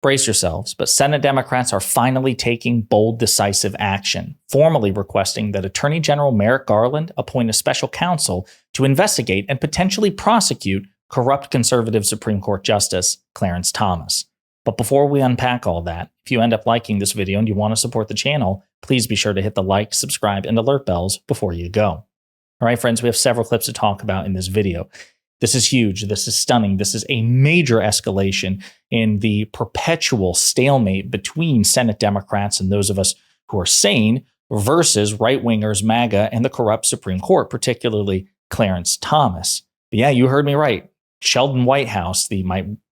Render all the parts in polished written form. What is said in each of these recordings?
Brace yourselves, but Senate Democrats are finally taking bold, decisive action, formally requesting that Attorney General Merrick Garland appoint a special counsel to investigate and potentially prosecute corrupt conservative Supreme Court Justice Clarence Thomas. But before we unpack all that, if you end up liking this video and you want to support the channel, please be sure to hit the like, subscribe, and alert bells before you go. All right, friends, we have several clips to talk about in this video. This is huge. This is stunning. This is a major escalation in the perpetual stalemate between Senate Democrats and those of us who are sane versus right-wingers, MAGA, and the corrupt Supreme Court, particularly Clarence Thomas. But yeah, you heard me right. Sheldon Whitehouse,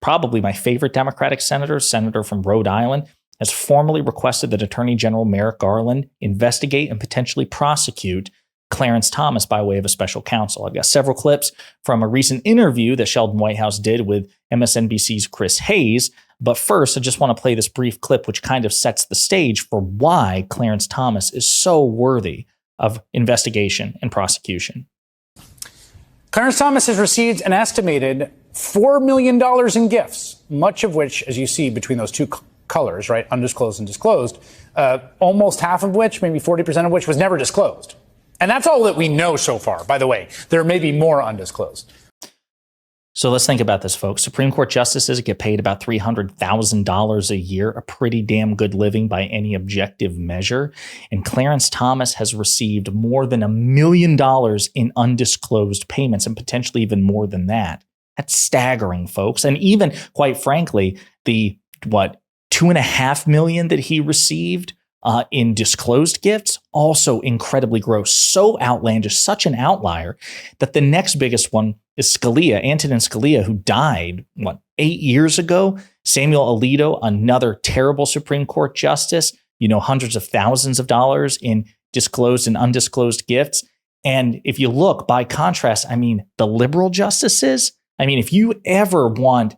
probably my favorite Democratic senator from Rhode Island, has formally requested that Attorney General Merrick Garland investigate and potentially prosecute Clarence Thomas by way of a special counsel. I've got several clips from a recent interview that Sheldon Whitehouse did with MSNBC's Chris Hayes. But first, I just want to play this brief clip, which kind of sets the stage for why Clarence Thomas is so worthy of investigation and prosecution. Clarence Thomas has received an estimated $4 million in gifts, much of which, as you see between those two colors, right, undisclosed and disclosed, almost half of which, maybe 40% of which, was never disclosed. And that's all that we know so far, by the way. There may be more undisclosed. So let's think about this, folks. Supreme Court justices get paid about $300,000 a year, a pretty damn good living by any objective measure. And Clarence Thomas has received more than $1 million in undisclosed payments, and potentially even more than that. That's staggering, folks. And even, quite frankly, the, $2.5 million that he received in disclosed gifts, also incredibly gross, so outlandish, such an outlier that the next biggest one is Antonin Scalia, who died, 8 years ago? Samuel Alito, another terrible Supreme Court justice, hundreds of thousands of dollars in disclosed and undisclosed gifts. And if you look, by contrast, the liberal justices, if you ever want,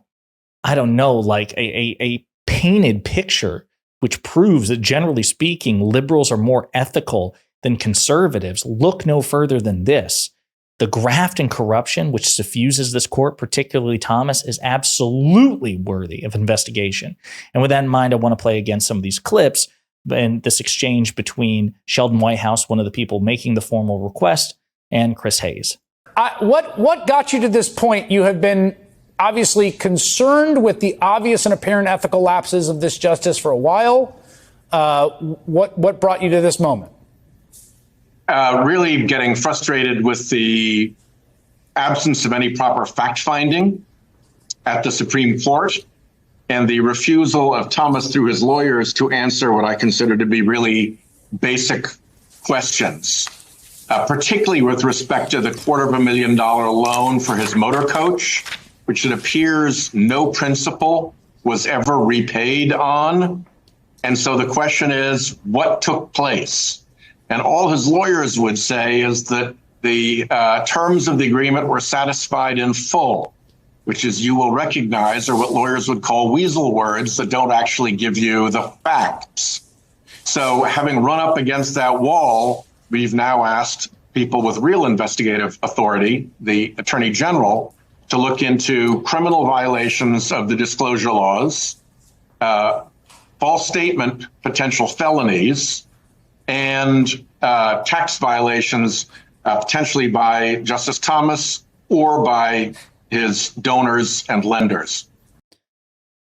a painted picture which proves that, generally speaking, liberals are more ethical than conservatives, look no further than this. The graft and corruption which suffuses this court, particularly Thomas, is absolutely worthy of investigation. And with that in mind, I want to play again some of these clips and this exchange between Sheldon Whitehouse, one of the people making the formal request, and Chris Hayes. What got you to this point? You have been obviously concerned with the obvious and apparent ethical lapses of this justice for a while. What brought you to this moment? Really getting frustrated with the absence of any proper fact-finding at the Supreme Court and the refusal of Thomas through his lawyers to answer what I consider to be really basic questions, particularly with respect to the $250,000 loan for his motor coach, which it appears no principal was ever repaid on. And so the question is, what took place? And all his lawyers would say is that the terms of the agreement were satisfied in full, which, as you will recognize, are what lawyers would call weasel words that don't actually give you the facts. So having run up against that wall, we've now asked people with real investigative authority, the Attorney General, to look into criminal violations of the disclosure laws, false statement, potential felonies, and tax violations, potentially by Justice Thomas or by his donors and lenders.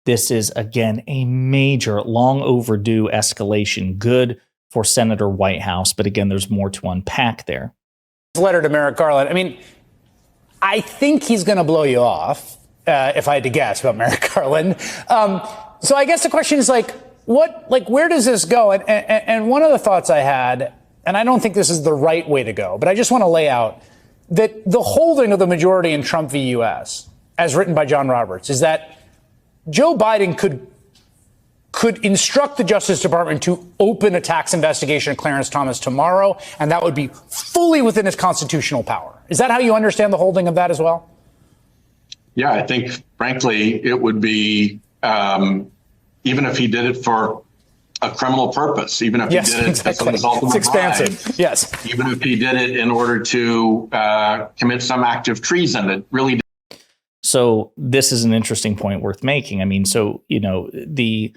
This is, again, a major, long overdue escalation. Good for Senator Whitehouse, but again, there's more to unpack there. Letter to Merrick Garland. I think he's going to blow you off, if I had to guess about Merrick Garland. So I guess the question is where does this go? And one of the thoughts I had, and I don't think this is the right way to go, but I just want to lay out that the holding of the majority in Trump v. U.S., as written by John Roberts, is that Joe Biden could instruct the Justice Department to open a tax investigation of Clarence Thomas tomorrow, and that would be fully within his constitutional power. Is that how you understand the holding of that as well? Yeah, I think, frankly, it would be, even if he did it for a criminal purpose, even if he did it as a result of a bribe, yes. Even if he did it in order to commit some act of treason, it really. So this is an interesting point worth making. I mean, so, the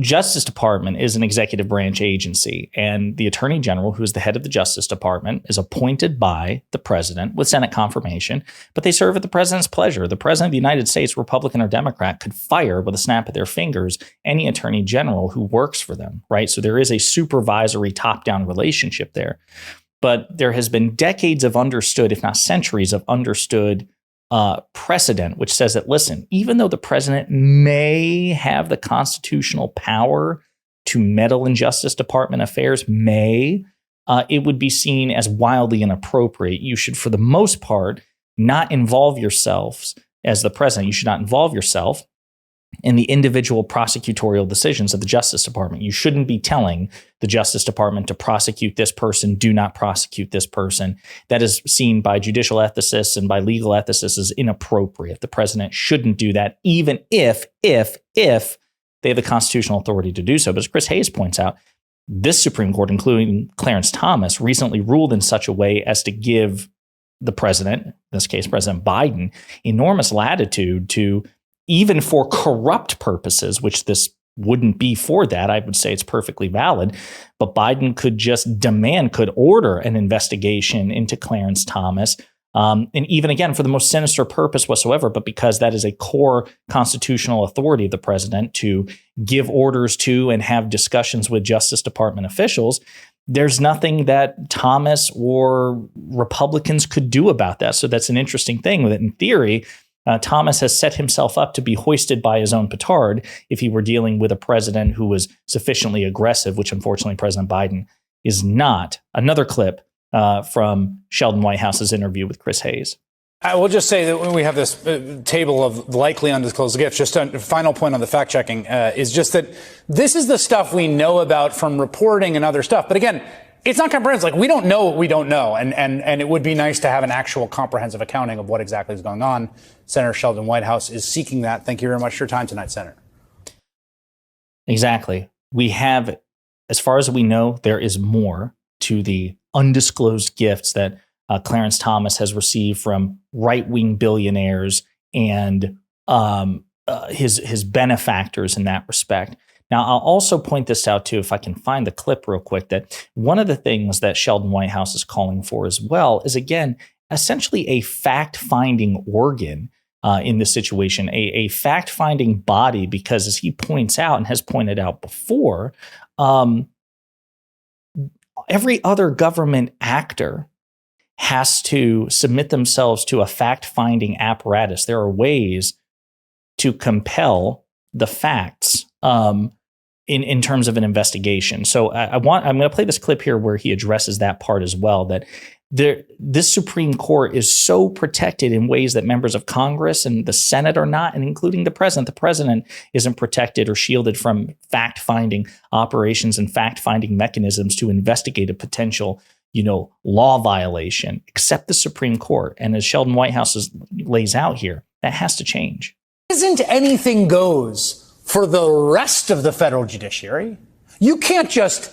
Justice Department is an executive branch agency, and the Attorney General, who is the head of the Justice Department, is appointed by the president with Senate confirmation, but they serve at the president's pleasure. The president of the United States, Republican or Democrat, could fire with a snap of their fingers any attorney general who works for them, right? So there is a supervisory top-down relationship there. But there has been decades of understood, if not centuries of understood precedent, which says that, listen, even though the president may have the constitutional power to meddle in Justice Department affairs, it would be seen as wildly inappropriate. You should, for the most part, not involve yourselves as the president. You should not involve yourself in the individual prosecutorial decisions of the Justice Department. You shouldn't be telling the Justice Department to prosecute this person, do not prosecute this person. That is seen by judicial ethicists and by legal ethicists as inappropriate. The president shouldn't do that, even if they have the constitutional authority to do so. But as Chris Hayes points out, this Supreme Court, including Clarence Thomas, recently ruled in such a way as to give the president, in this case President Biden, enormous latitude to, even for corrupt purposes, which this wouldn't be for that, I would say it's perfectly valid, but Biden could order an investigation into Clarence Thomas, and even again, for the most sinister purpose whatsoever, but because that is a core constitutional authority of the president to give orders to and have discussions with Justice Department officials, there's nothing that Thomas or Republicans could do about that. So that's an interesting thing that in theory, Thomas has set himself up to be hoisted by his own petard if he were dealing with a president who was sufficiently aggressive, which unfortunately President Biden is not. Another clip from Sheldon Whitehouse's interview with Chris Hayes. I will just say that when we have this table of likely undisclosed gifts, just a final point on the fact checking is just that this is the stuff we know about from reporting and other stuff. But again, it's not comprehensive. Like, we don't know what we don't know. And it would be nice to have an actual comprehensive accounting of what exactly is going on. Senator Sheldon Whitehouse is seeking that. Thank you very much for your time tonight, Senator. Exactly. We have, as far as we know, there is more to the undisclosed gifts that Clarence Thomas has received from right-wing billionaires and his benefactors in that respect. Now, I'll also point this out, too, if I can find the clip real quick, that one of the things that Sheldon Whitehouse is calling for as well is, again, essentially a fact-finding organ in this situation, a fact-finding body, because as he points out and has pointed out before, every other government actor has to submit themselves to a fact-finding apparatus. There are ways to compel the facts in terms of an investigation. So I'm going to play this clip here where he addresses that part as well, that this Supreme Court is so protected in ways that members of Congress and the Senate are not, and including the president. The president isn't protected or shielded from fact-finding operations and fact-finding mechanisms to investigate a potential law violation, except the Supreme Court. And as Sheldon Whitehouse lays out here, that has to change. Isn't anything goes for the rest of the federal judiciary? You can't just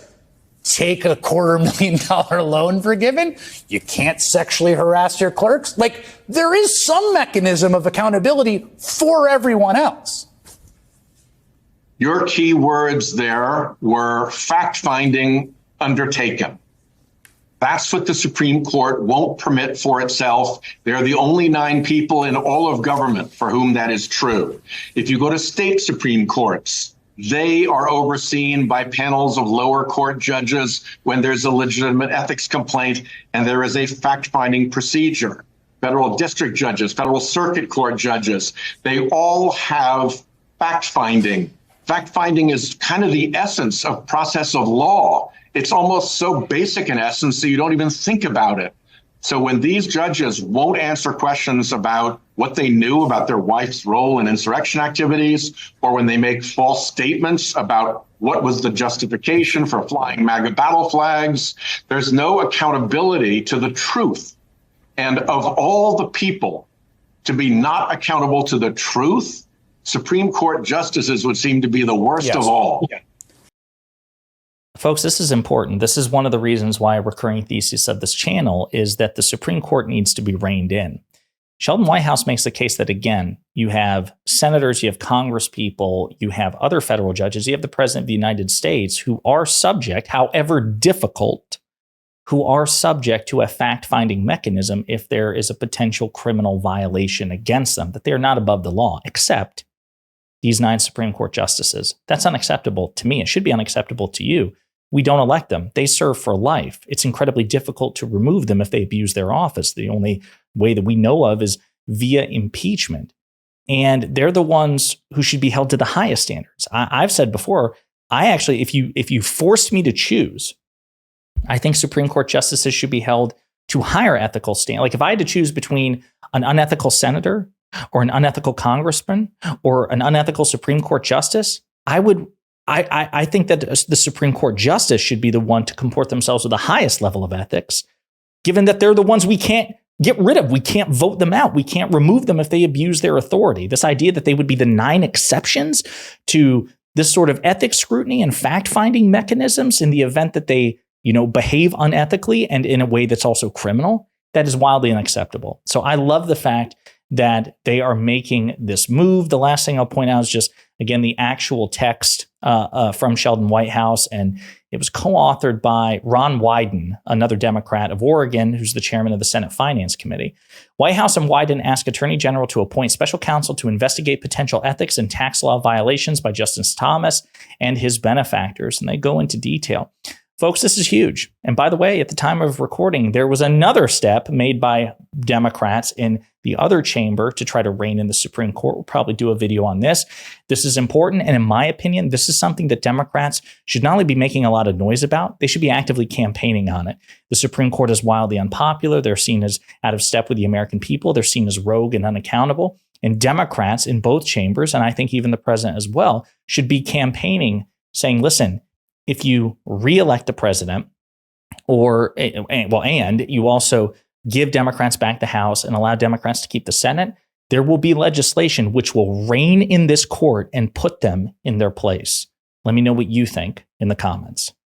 take a $250,000 loan forgiven. You can't sexually harass your clerks. Like, there is some mechanism of accountability for everyone else. Your key words there were fact-finding undertaken. That's what the Supreme Court won't permit for itself. They're the only 9 people in all of government for whom that is true. If you go to state Supreme Courts, they are overseen by panels of lower court judges when there's a legitimate ethics complaint and there is a fact-finding procedure. Federal district judges, federal circuit court judges, they all have fact-finding. Fact-finding is kind of the essence of process of law. It's almost so basic in essence that you don't even think about it. So when these judges won't answer questions about what they knew about their wife's role in insurrection activities, or when they make false statements about what was the justification for flying MAGA battle flags, there's no accountability to the truth. And of all the people to be not accountable to the truth, Supreme Court justices would seem to be the worst of all. Yeah. Folks, this is important. This is one of the reasons why a recurring thesis of this channel is that the Supreme Court needs to be reined in. Sheldon Whitehouse makes the case that, again, you have senators, you have Congress people, you have other federal judges, you have the president of the United States who are subject, however difficult, who are subject to a fact-finding mechanism if there is a potential criminal violation against them, that they are not above the law, except these 9 Supreme Court justices. That's unacceptable to me. It should be unacceptable to you. We don't elect them. They serve for life. It's incredibly difficult to remove them if they abuse their office. The only way that we know of is via impeachment. And they're the ones who should be held to the highest standards. I've said before, I actually, if you forced me to choose, I think Supreme Court justices should be held to higher ethical standards. Like if I had to choose between an unethical senator or an unethical congressman or an unethical Supreme Court justice, I think that the Supreme Court justice should be the one to comport themselves with the highest level of ethics, given that they're the ones we can't get rid of. We can't vote them out. We can't remove them if they abuse their authority. This idea that they would be the 9 exceptions to this sort of ethics scrutiny and fact-finding mechanisms in the event that they, behave unethically and in a way that's also criminal, that is wildly unacceptable. So I love the fact that they are making this move. The last thing I'll point out is just, again, the actual text from Sheldon Whitehouse, and it was co-authored by Ron Wyden, another Democrat of Oregon, who's the chairman of the Senate Finance Committee. Whitehouse and Wyden ask Attorney General to appoint special counsel to investigate potential ethics and tax law violations by Justice Thomas and his benefactors, and they go into detail. Folks, this is huge. And by the way, at the time of recording, there was another step made by Democrats in the other chamber to try to rein in the Supreme Court. We'll probably do a video on this. This is important. And in my opinion, this is something that Democrats should not only be making a lot of noise about, they should be actively campaigning on it. The Supreme Court is wildly unpopular. They're seen as out of step with the American people. They're seen as rogue and unaccountable. And Democrats in both chambers, and I think even the president as well, should be campaigning, saying, listen, if you reelect the president, and you also give Democrats back the House and allow Democrats to keep the Senate, there will be legislation which will rein in this court and put them in their place. Let me know what you think in the comments.